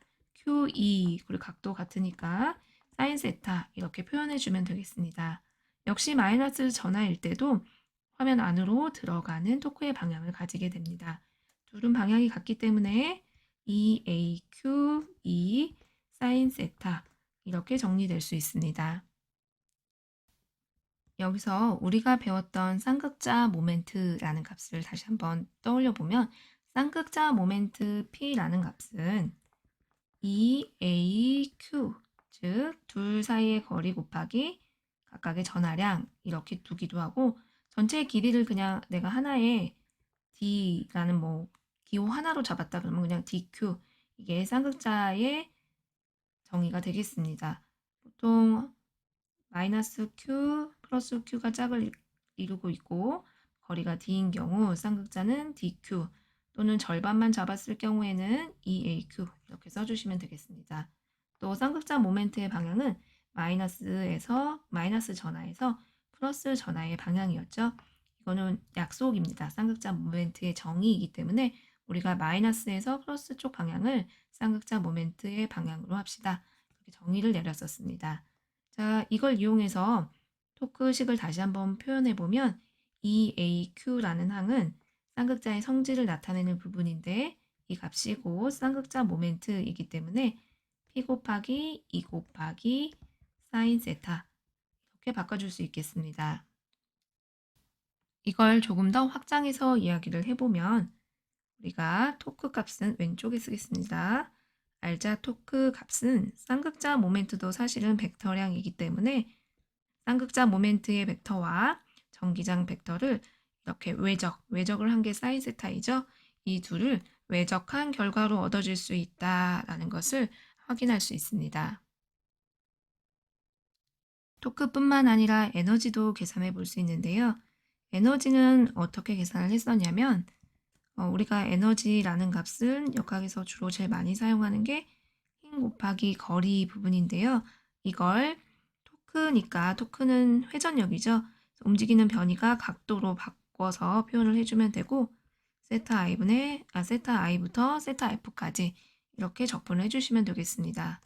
Q2, 그리고 각도 같으니까 사인 세타 이렇게 표현해주면 되겠습니다. 역시 마이너스 전하일 때도 화면 안으로 들어가는 토크의 방향을 가지게 됩니다. 둘은 방향이 같기 때문에 EAQ, E 사인 세타 이렇게 정리될 수 있습니다. 여기서 우리가 배웠던 쌍극자 모멘트라는 값을 다시 한번 떠올려 보면, 쌍극자 모멘트 P라는 값은 EAQ, 즉 둘 사이의 거리 곱하기 각각의 전하량 이렇게 두기도 하고, 전체 길이를 그냥 내가 하나의 D라는 뭐 기호 하나로 잡았다 그러면 그냥 DQ, 이게 쌍극자의 정의가 되겠습니다. 보통 마이너스 Q 플러스 Q가 짝을 이루고 있고 거리가 D인 경우 쌍극자는 DQ, 또는 절반만 잡았을 경우에는 EAQ 이렇게 써주시면 되겠습니다. 또 쌍극자 모멘트의 방향은 마이너스 전하에서 플러스 전하의 방향이었죠. 이거는 약속입니다. 쌍극자 모멘트의 정의이기 때문에 우리가 마이너스에서 플러스 쪽 방향을 쌍극자 모멘트의 방향으로 합시다. 이렇게 정의를 내렸었습니다. 자, 이걸 이용해서 토크식을 다시 한번 표현해 보면 EAQ라는 항은 쌍극자의 성질을 나타내는 부분인데 이 값이 곧 쌍극자 모멘트이기 때문에 P 곱하기 2 곱하기 사인 세타 이렇게 바꿔줄 수 있겠습니다. 이걸 조금 더 확장해서 이야기를 해보면 우리가 토크 값은 왼쪽에 쓰겠습니다. 알자 토크 값은 쌍극자 모멘트도 사실은 벡터량이기 때문에 쌍극자 모멘트의 벡터와 전기장 벡터를 이렇게 외적을 한 게 사인 세타이죠. 이 둘을 외적한 결과로 얻어질 수 있다라는 것을 확인할 수 있습니다. 토크뿐만 아니라 에너지도 계산해 볼 수 있는데요. 에너지는 어떻게 계산을 했었냐면 우리가 에너지라는 값은 역학에서 주로 제일 많이 사용하는 게 힘 곱하기 거리 부분인데요. 이걸 토크니까 토크는 회전력이죠. 움직이는 변이가 각도로 바꿔서 표현을 해주면 되고 세타 i부터 세타 f까지 이렇게 적분을 해주시면 되겠습니다.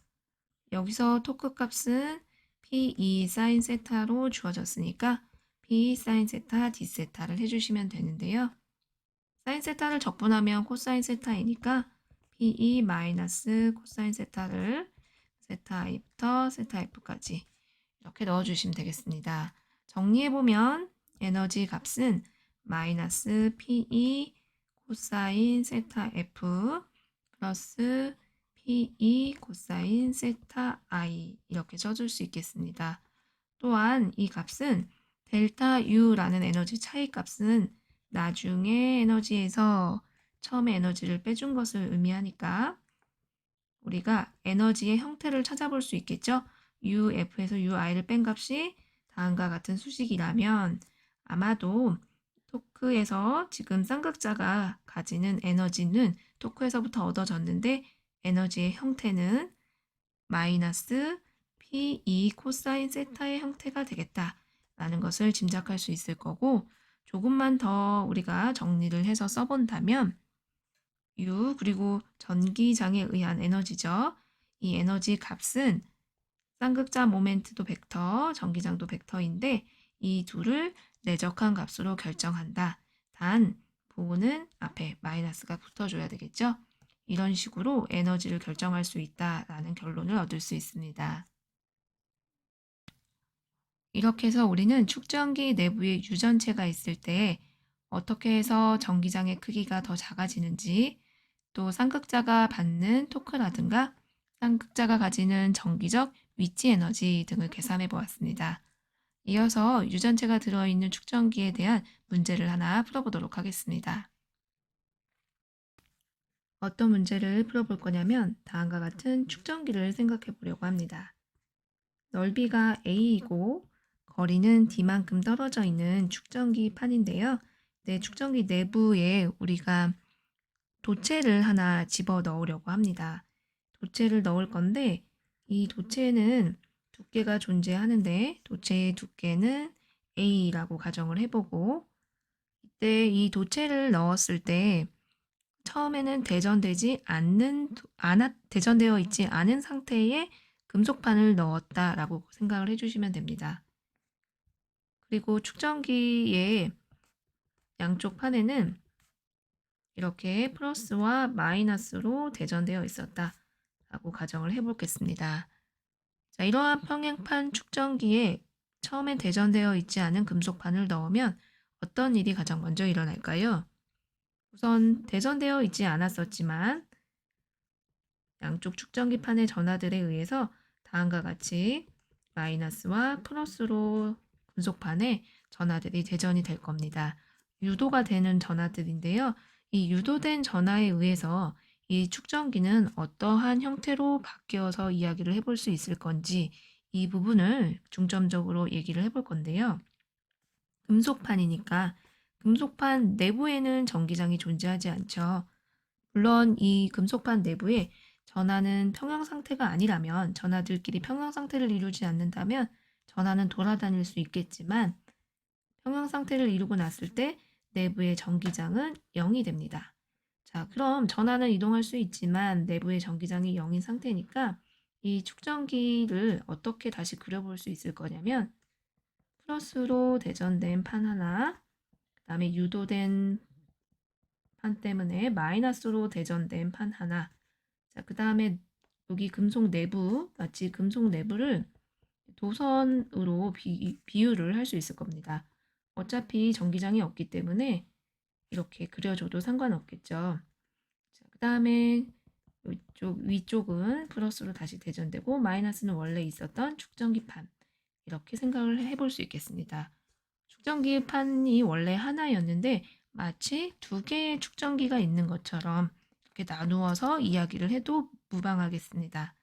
여기서 토크 값은 P2 사인 세타로 주어졌으니까 P 사인 세타 D 세타를 해주시면 되는데요. 사인 세타를 적분하면 코사인 세타이니까 P2 마이너스 코사인 세타를 세타 i부터 세타 f까지 이렇게 넣어주시면 되겠습니다. 정리해보면 에너지 값은 마이너스 P2 코사인 세타 f 플러스 P2 코사인 세타 i 이렇게 써줄 수 있겠습니다. 또한 이 값은 델타 U라는 에너지 차이 값은 나중에 에너지에서 처음에 에너지를 빼준 것을 의미하니까 우리가 에너지의 형태를 찾아볼 수 있겠죠. UF에서 UI를 뺀 값이 다음과 같은 수식이라면 아마도 토크에서 지금 쌍극자가 가지는 에너지는 토크에서부터 얻어졌는데 에너지의 형태는 마이너스 P2 코사인 세타의 형태가 되겠다라는 것을 짐작할 수 있을 거고 조금만 더 우리가 정리를 해서 써본다면 U 그리고 전기장에 의한 에너지죠. 이 에너지 값은 쌍극자 모멘트도 벡터, 전기장도 벡터인데 이 둘을 내적한 값으로 결정한다. 단 부호는 앞에 마이너스가 붙어줘야 되겠죠. 이런 식으로 에너지를 결정할 수 있다라는 결론을 얻을 수 있습니다. 이렇게 해서 우리는 축전기 내부에 유전체가 있을 때 어떻게 해서 전기장의 크기가 더 작아지는지 또 쌍극자가 받는 토크라든가 쌍극자가 가지는 전기적 위치 에너지 등을 계산해 보았습니다. 이어서 유전체가 들어있는 축전기에 대한 문제를 하나 풀어보도록 하겠습니다. 어떤 문제를 풀어볼 거냐면 다음과 같은 축전기를 생각해 보려고 합니다. 넓이가 A이고 거리는 D만큼 떨어져 있는 축전기 판인데요. 네, 축전기 내부에 우리가 도체를 하나 집어 넣으려고 합니다. 도체를 넣을 건데 이 도체는 두께가 존재하는데 도체의 두께는 A라고 가정을 해보고 이때 이 도체를 넣었을 때 처음에는 대전되어 있지 않은 상태의 금속판을 넣었다라고 생각을 해주시면 됩니다. 그리고 축전기의 양쪽 판에는 이렇게 플러스와 마이너스로 대전되어 있었다라고 가정을 해보겠습니다. 자, 이러한 평행판 축전기에 처음엔 대전되어 있지 않은 금속판을 넣으면 어떤 일이 가장 먼저 일어날까요? 우선 대전되어 있지 않았었지만 양쪽 축전기 판의 전하들에 의해서 다음과 같이 마이너스와 플러스로 금속판에 전하들이 대전이 될 겁니다. 유도가 되는 전하들인데요. 이 유도된 전하에 의해서 이 축전기는 어떠한 형태로 바뀌어서 이야기를 해볼 수 있을 건지 이 부분을 중점적으로 얘기를 해볼 건데요. 금속판이니까 금속판 내부에는 전기장이 존재하지 않죠. 물론 이 금속판 내부에 전하는 평형 상태가 아니라면 전하들끼리 평형 상태를 이루지 않는다면 전하는 돌아다닐 수 있겠지만 평형 상태를 이루고 났을 때 내부의 전기장은 0이 됩니다. 자, 그럼 전하는 이동할 수 있지만 내부의 전기장이 0인 상태니까 이 축전기를 어떻게 다시 그려볼 수 있을 거냐면 플러스로 대전된 판 하나, 그 다음에 유도된 판 때문에 마이너스로 대전된 판 하나. 자, 그 다음에 여기 금속 내부, 마치 금속 내부를 도선으로 비유를 할 수 있을 겁니다. 어차피 전기장이 없기 때문에 이렇게 그려줘도 상관없겠죠. 자, 그 다음에 위쪽은 플러스로 다시 대전되고 마이너스는 원래 있었던 축전기판. 이렇게 생각을 해볼 수 있겠습니다. 축전기판이 원래 하나였는데 마치 두 개의 축전기가 있는 것처럼 이렇게 나누어서 이야기를 해도 무방하겠습니다.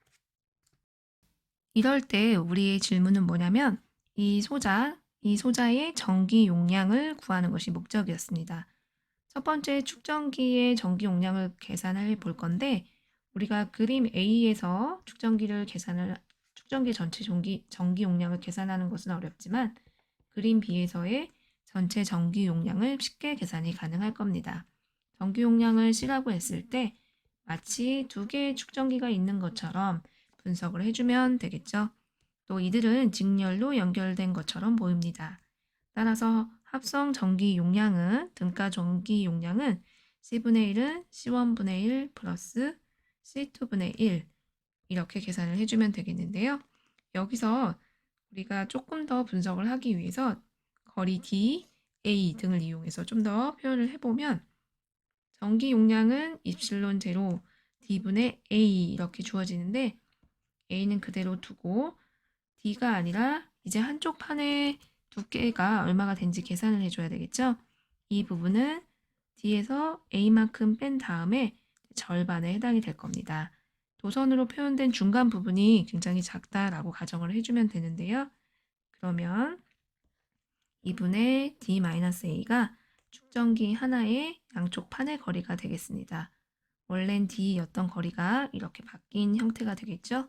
이럴 때 우리의 질문은 뭐냐면 이 소자의 전기 용량을 구하는 것이 목적이었습니다. 첫 번째 축전기의 전기 용량을 계산해 볼 건데 우리가 그림 A에서 축전기 전체 전기 용량을 계산하는 것은 어렵지만 그림 B에서의 전체 전기 용량을 쉽게 계산이 가능할 겁니다. 전기 용량을 C라고 했을 때 마치 두 개의 축전기가 있는 것처럼 분석을 해주면 되겠죠. 또 이들은 직렬로 연결된 것처럼 보입니다. 따라서 합성 전기 용량은 등가 전기 용량은 C분의 1은 C1분의 1 플러스 C2분의 1 이렇게 계산을 해주면 되겠는데요. 여기서 우리가 조금 더 분석을 하기 위해서 거리 D, A 등을 이용해서 좀 더 표현을 해보면 전기 용량은 입실론 제로 D분의 A 이렇게 주어지는데 A는 그대로 두고 D가 아니라 이제 한쪽 판의 두께가 얼마가 된지 계산을 해줘야 되겠죠? 이 부분은 D에서 A만큼 뺀 다음에 절반에 해당이 될 겁니다. 도선으로 표현된 중간 부분이 굉장히 작다라고 가정을 해주면 되는데요. 그러면 2분의 D-A가 축전기 하나의 양쪽 판의 거리가 되겠습니다. 원래는 D였던 거리가 이렇게 바뀐 형태가 되겠죠?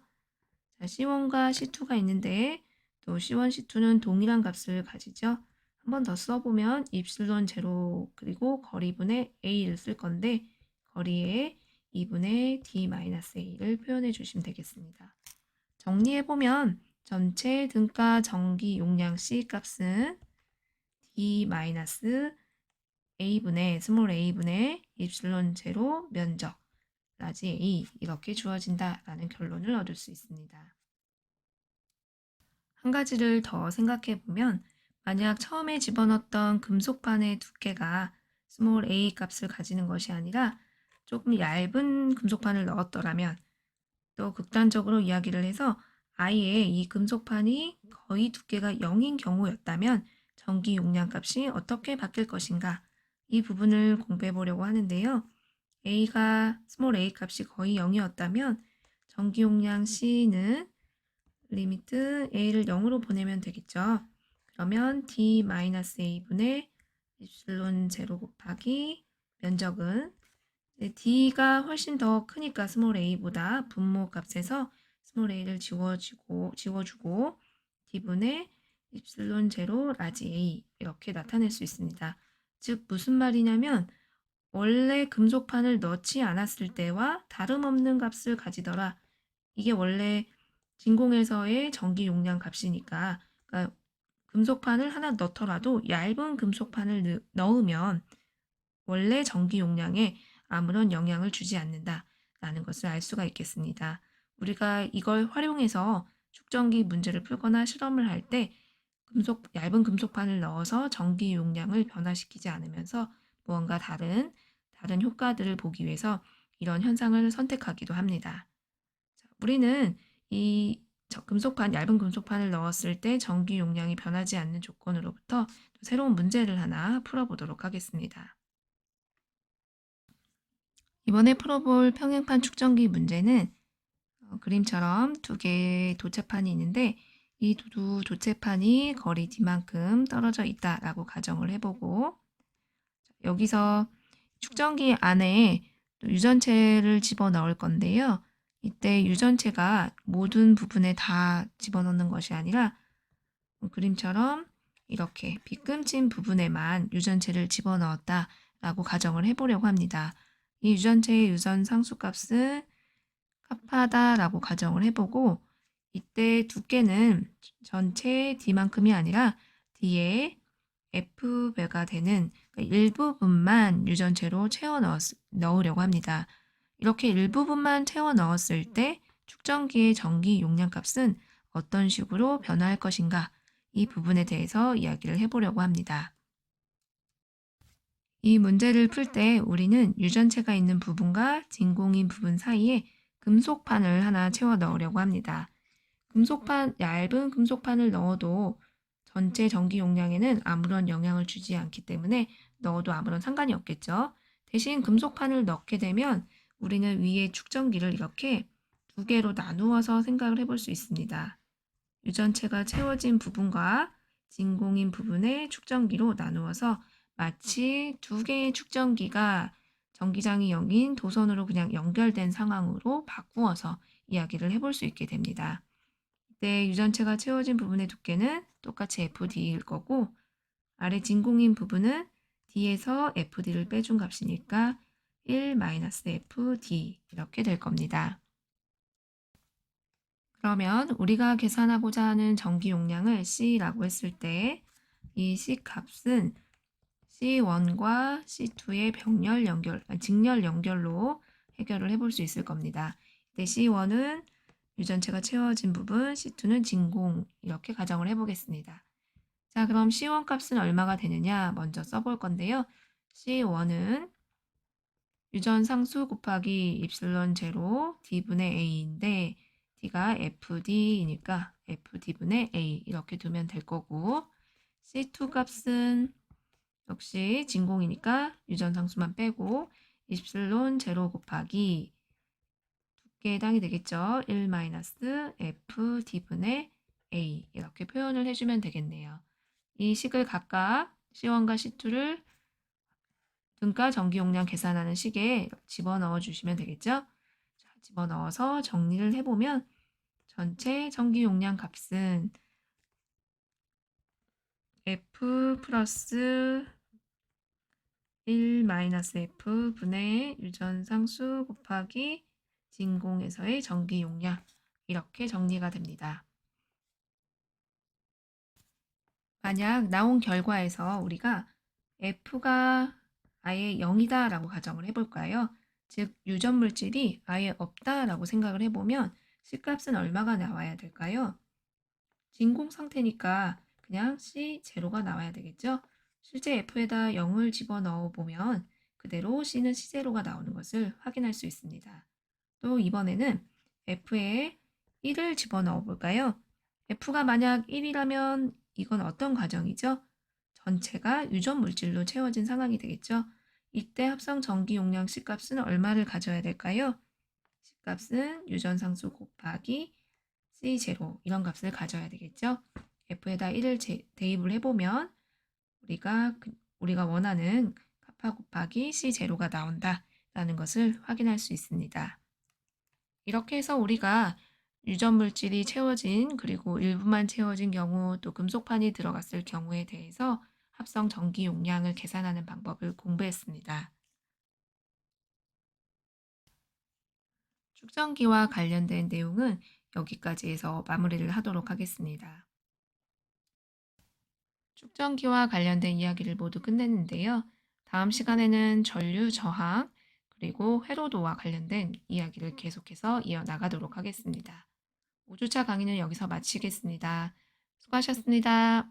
자, C1과 C2가 있는데 또 C1, C2는 동일한 값을 가지죠. 한 번 더 써보면 입실론 제로 그리고 거리분의 A를 쓸 건데 거리에 2분의 D-A를 표현해 주시면 되겠습니다. 정리해보면 전체 등가 전기 용량 C 값은 D-A분의 스몰 a분의 입실론 제로 면적 라지 A 이렇게 주어진다라는 결론을 얻을 수 있습니다. 한 가지를 더 생각해 보면 만약 처음에 집어넣었던 금속판의 두께가 스몰 a 값을 가지는 것이 아니라 조금 얇은 금속판을 넣었더라면 또 극단적으로 이야기를 해서 아예 이 금속판이 거의 두께가 0인 경우였다면 전기 용량 값이 어떻게 바뀔 것인가 이 부분을 공부해 보려고 하는데요. A가 스몰 a 값이 거의 0이었다면 전기 용량 C는 리미트 A를 0으로 보내면 되겠죠. 그러면 D-A분의 입실론 제로 곱하기 면적은 D가 훨씬 더 크니까 스몰 a보다 분모 값에서 스몰 a를 지워주고 D분의 입실론 제로 라지 A 이렇게 나타낼 수 있습니다. 즉 무슨 말이냐면 원래 금속판을 넣지 않았을 때와 다름없는 값을 가지더라. 이게 원래 진공에서의 전기 용량 값이니까 그러니까 금속판을 하나 넣더라도 얇은 금속판을 넣으면 원래 전기 용량에 아무런 영향을 주지 않는다라는 것을 알 수가 있겠습니다. 우리가 이걸 활용해서 축전기 문제를 풀거나 실험을 할 때 얇은 금속판을 넣어서 전기 용량을 변화시키지 않으면서 무언가 다른 효과들을 보기 위해서 이런 현상을 선택하기도 합니다. 자, 우리는 이 얇은 금속판을 넣었을 때 전기 용량이 변하지 않는 조건으로부터 또 새로운 문제를 하나 풀어보도록 하겠습니다. 이번에 풀어볼 평행판 축전기 문제는 그림처럼 두 개의 도체판이 있는데 이 두 도체판이 거리 D만큼 떨어져 있다라고 가정을 해보고 여기서 축전기 안에 유전체를 집어넣을 건데요. 이때 유전체가 모든 부분에 다 집어넣는 것이 아니라 그림처럼 이렇게 빗금친 부분에만 유전체를 집어넣었다라고 가정을 해보려고 합니다. 이 유전체의 유전 상수값은 합하다라고 가정을 해보고 이때 두께는 전체 D만큼이 아니라 D의 F배가 되는 일부분만 유전체로 채워 넣으려고 합니다. 이렇게 일부분만 채워 넣었을 때 축전기의 전기 용량 값은 어떤 식으로 변화할 것인가 이 부분에 대해서 이야기를 해보려고 합니다. 이 문제를 풀 때 우리는 유전체가 있는 부분과 진공인 부분 사이에 금속판을 하나 채워 넣으려고 합니다. 얇은 금속판을 넣어도 전체 전기 용량에는 아무런 영향을 주지 않기 때문에 넣어도 아무런 상관이 없겠죠. 대신 금속판을 넣게 되면 우리는 위에 축전기를 이렇게 두 개로 나누어서 생각을 해볼 수 있습니다. 유전체가 채워진 부분과 진공인 부분의 축전기로 나누어서 마치 두 개의 축전기가 전기장이 여긴 도선으로 그냥 연결된 상황으로 바꾸어서 이야기를 해볼 수 있게 됩니다. 이때 유전체가 채워진 부분의 두께는 똑같이 FD일 거고 아래 진공인 부분은 D에서 FD를 빼준 값이니까 1-FD 이렇게 될 겁니다. 그러면 우리가 계산하고자 하는 전기 용량을 C라고 했을 때 이 C 값은 C1과 C2의 직렬 연결로 해결을 해볼 수 있을 겁니다. 이때 C1은 유전체가 채워진 부분, C2는 진공 이렇게 가정을 해보겠습니다. 자, 그럼 C1 값은 얼마가 되느냐 먼저 써볼 건데요. C1은 유전 상수 곱하기 입실론 제로 D분의 A인데 D가 FD이니까 FD분의 A 이렇게 두면 될 거고 C2 값은 역시 진공이니까 유전 상수만 빼고 입실론 제로 곱하기 두께의 해당이 되겠죠. 1-FD분의 A 이렇게 표현을 해주면 되겠네요. 이 식을 각각 C1과 C2를 등가 전기 용량 계산하는 식에 집어넣어 주시면 되겠죠. 자, 집어넣어서 정리를 해보면 전체 전기 용량 값은 F 플러스 1-F 분의 유전상수 곱하기 진공에서의 전기 용량 이렇게 정리가 됩니다. 만약 나온 결과에서 우리가 F가 아예 0이다 라고 가정을 해볼까요? 즉 유전 물질이 아예 없다 라고 생각을 해보면 C값은 얼마가 나와야 될까요? 진공 상태니까 그냥 C0가 나와야 되겠죠? 실제 F에다 0을 집어넣어 보면 그대로 C는 C0가 나오는 것을 확인할 수 있습니다. 또 이번에는 F에 1을 집어넣어 볼까요? F가 만약 1이라면 이건 어떤 과정이죠? 전체가 유전 물질로 채워진 상황이 되겠죠? 이때 합성 전기 용량 C값은 얼마를 가져야 될까요? C값은 유전상수 곱하기 C0 이런 값을 가져야 되겠죠? F에다 1을 대입을 해보면 우리가 원하는 kappa 곱하기 C0가 나온다라는 것을 확인할 수 있습니다. 이렇게 해서 우리가 유전 물질이 채워진 그리고 일부만 채워진 경우 또 금속판이 들어갔을 경우에 대해서 합성 전기 용량을 계산하는 방법을 공부했습니다. 축전기와 관련된 내용은 여기까지 해서 마무리를 하도록 하겠습니다. 축전기와 관련된 이야기를 모두 끝냈는데요. 다음 시간에는 전류 저항 그리고 회로도와 관련된 이야기를 계속해서 이어나가도록 하겠습니다. 5주차 강의는 여기서 마치겠습니다. 수고하셨습니다.